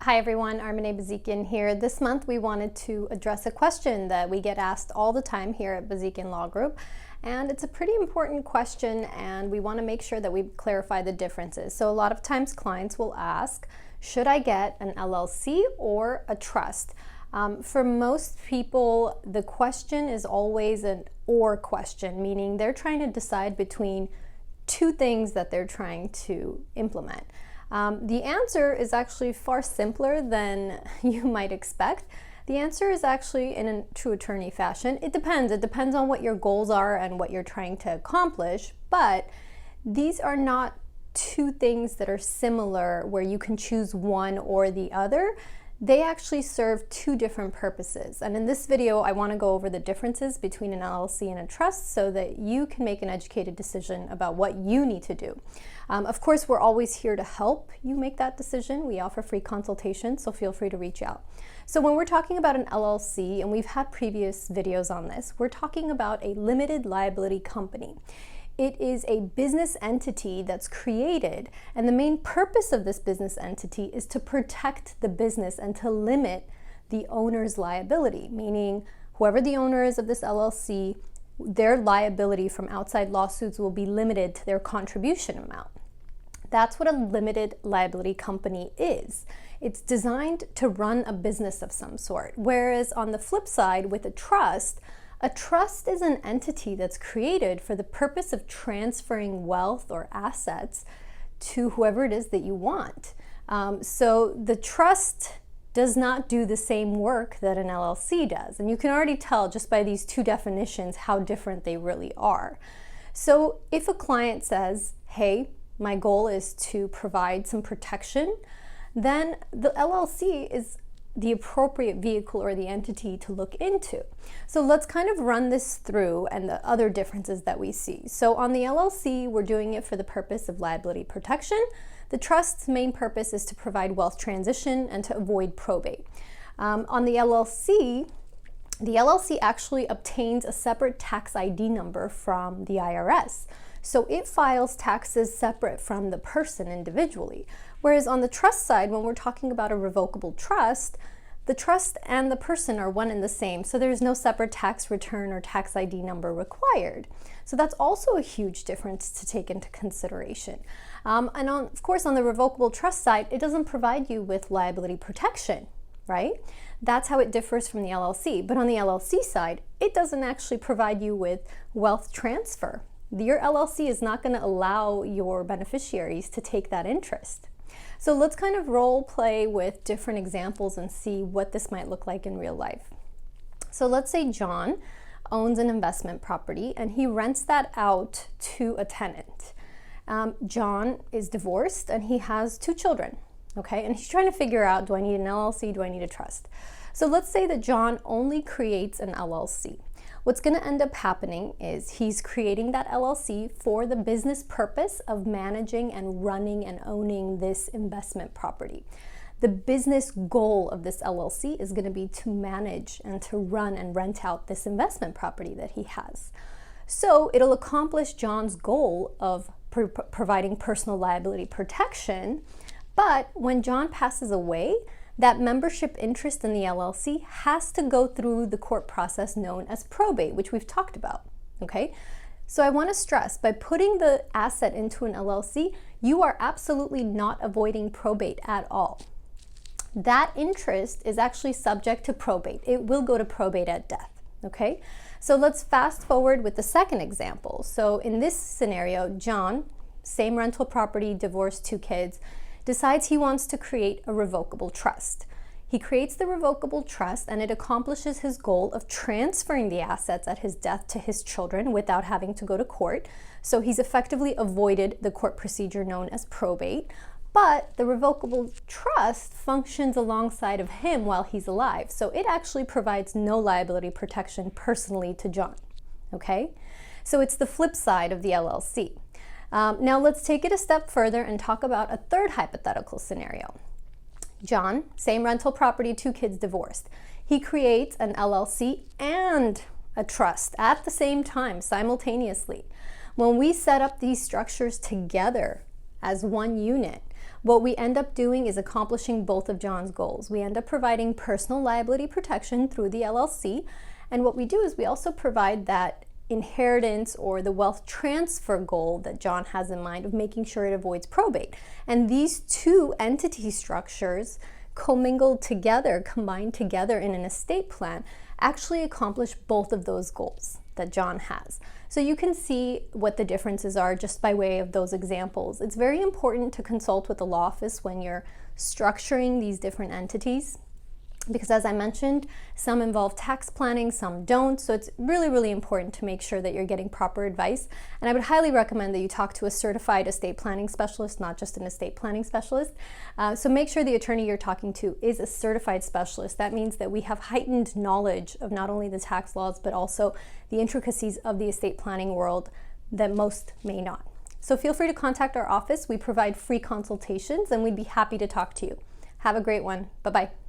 Hi everyone, Armine Bazikyan here. This month we wanted to address a question that we get asked all the time here at Bazikyan Law Group. And it's a pretty important question and we want to make sure that we clarify the differences. So a lot of times clients will ask, should I get an LLC or a trust? For most people, the question is always an or question, meaning they're trying to decide between two things that they're trying to implement. The answer is actually far simpler than you might expect. The answer is actually in a true attorney fashion. It depends. It depends on what your goals are and what you're trying to accomplish, but these are not two things that are similar where you can choose one or the other. They actually serve two different purposes. And in this video, I want to go over the differences between an LLC and a trust so that you can make an educated decision about what you need to do. Of course, we're always here to help you make that decision. We offer free consultation, so feel free to reach out. So when we're talking about an LLC, and we've had previous videos on this, we're talking about a limited liability company. It is a business entity that's created, and the main purpose of this business entity is to protect the business and to limit the owner's liability, meaning whoever the owner is of this LLC, their liability from outside lawsuits will be limited to their contribution amount. That's what a limited liability company is. It's designed to run a business of some sort, whereas on the flip side with a trust is an entity that's created for the purpose of transferring wealth or assets to whoever it is that you want. So the trust does not do the same work that an LLC does. And you can already tell just by these two definitions how different they really are. So if a client says, hey, my goal is to provide some protection, then the LLC is the appropriate vehicle or the entity to look into. So let's kind of run this through and the other differences that we see. So on the LLC, we're doing it for the purpose of liability protection. The trust's main purpose is to provide wealth transition and to avoid probate. On the LLC actually obtains a separate tax ID number from the IRS. So it files taxes separate from the person individually. Whereas on the trust side, when we're talking about a revocable trust, the trust and the person are one and the same. So there's no separate tax return or tax ID number required. So that's also a huge difference to take into consideration. Of course, on the revocable trust side, it doesn't provide you with liability protection, right? That's how it differs from the LLC. But on the LLC side, it doesn't actually provide you with wealth transfer. Your LLC is not going to allow your beneficiaries to take that interest. So let's kind of role play with different examples and see what this might look like in real life. So let's say John owns an investment property and he rents that out to a tenant. John is divorced and he has two children, okay? And he's trying to figure out, do I need an LLC, do I need a trust? So let's say that John only creates an LLC. What's going to end up happening is he's creating that LLC for the business purpose of managing and running and owning this investment property. The business goal of this LLC is going to be to manage and to run and rent out this investment property that he has. So it'll accomplish John's goal of providing personal liability protection, but when John passes away, that membership interest in the LLC has to go through the court process known as probate, which we've talked about, okay? So I want to stress, by putting the asset into an LLC, you are absolutely not avoiding probate at all. That interest is actually subject to probate. It will go to probate at death, okay? So let's fast forward with the second example. So in this scenario, John, same rental property, divorced, two kids, decides he wants to create a revocable trust. He creates the revocable trust and it accomplishes his goal of transferring the assets at his death to his children without having to go to court. So he's effectively avoided the court procedure known as probate, but the revocable trust functions alongside of him while he's alive. So it actually provides no liability protection personally to John, okay? So it's the flip side of the LLC. Now let's take it a step further and talk about a third hypothetical scenario. John, same rental property, two kids, divorced. He creates an LLC and a trust at the same time, simultaneously. When we set up these structures together as one unit, what we end up doing is accomplishing both of John's goals. We end up providing personal liability protection through the LLC, and what we do is we also provide that inheritance or the wealth transfer goal that John has in mind of making sure it avoids probate. And these two entity structures commingled together, combined together in an estate plan, actually accomplish both of those goals that John has. So you can see what the differences are just by way of those examples. It's very important to consult with the law office when you're structuring these different entities, because as I mentioned, some involve tax planning, some don't. So it's really, really important to make sure that you're getting proper advice. And I would highly recommend that you talk to a certified estate planning specialist, not just an estate planning specialist. So make sure the attorney you're talking to is a certified specialist. That means that we have heightened knowledge of not only the tax laws, but also the intricacies of the estate planning world that most may not. So feel free to contact our office. We provide free consultations and we'd be happy to talk to you. Have a great one. Bye-bye.